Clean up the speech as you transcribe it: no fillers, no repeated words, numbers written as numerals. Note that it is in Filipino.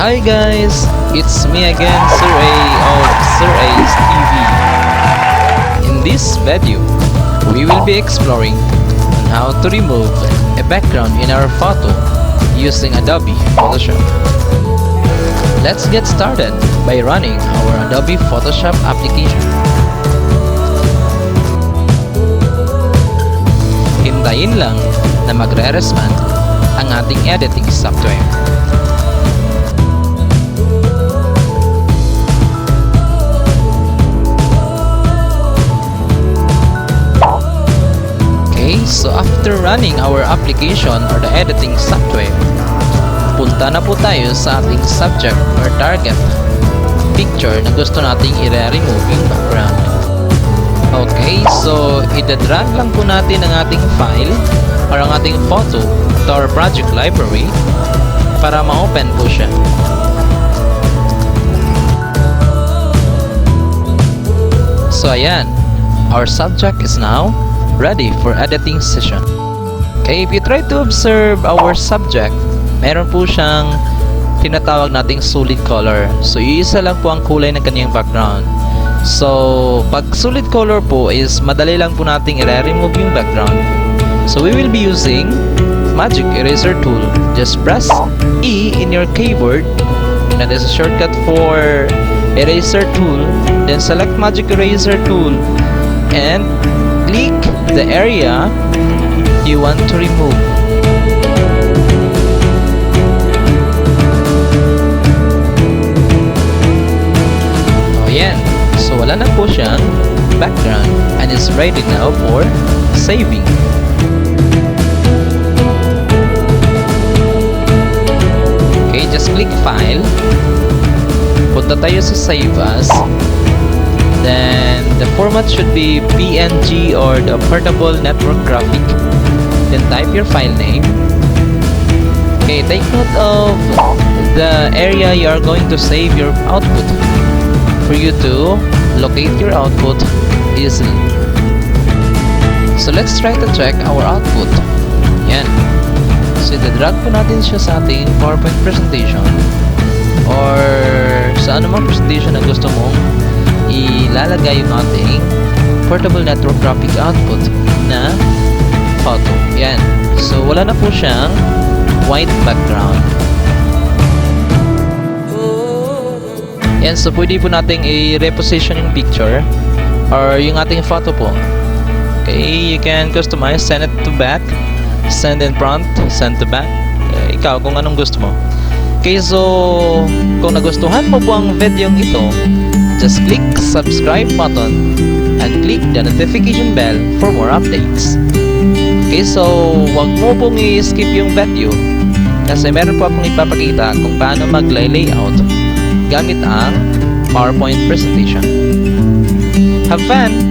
Hi guys, it's me again, Sir A of Sir A's TV. In this video, we will be exploring on how to remove a background in our photo using Adobe Photoshop. Let's get started by running our Adobe Photoshop application. Hintayin lang na magre-respond ang ating editing software. So after running our application or the editing software, punta na po tayo sa ating subject or target picture na gusto nating i-remove yung background. Okay, so ida-drag lang po natin ang ating file or ang ating photo to our project library para ma-open po siya. So ayan, our subject is now ready for editing session. Okay, if you try to observe our subject, meron po siyang tinatawag nating solid color. So, iisa lang po ang kulay ng kanyang background. So, pag solid color po is madali lang po nating i-remove yung background. So, we will be using Magic Eraser tool. Just press E in your keyboard. That is a shortcut for Eraser tool. Then select Magic Eraser tool and click the area you want to remove. Ayan. So wala na po siyang background and is ready now for saving. Okay, just click File. Punta tayo sa Save As. Then the format should be PNG or the portable network graphic. Then type your file name. Okay, take note of the area you are going to save your output for you to locate your output easily. So let's try to check our output. Yan. So i-drag po natin siya sa ating PowerPoint presentation or sa anumang presentation na gusto mong ilalagay yung ating portable network graphic output na photo. Yan. So, wala na po siyang white background. Yan. So, pwede po nating i-reposition yung picture or yung ating photo po. Okay. You can customize. Send it to back. Send in front. Send to back. Ikaw, kung anong gusto mo. Okay. So, kung nagustuhan mo po ang video ito, just click subscribe button and click the notification bell for more updates. Okay, so wag mo pong i-skip yung video kasi meron po akong ipapakita kung paano mag-layout gamit ang PowerPoint presentation. Have fun!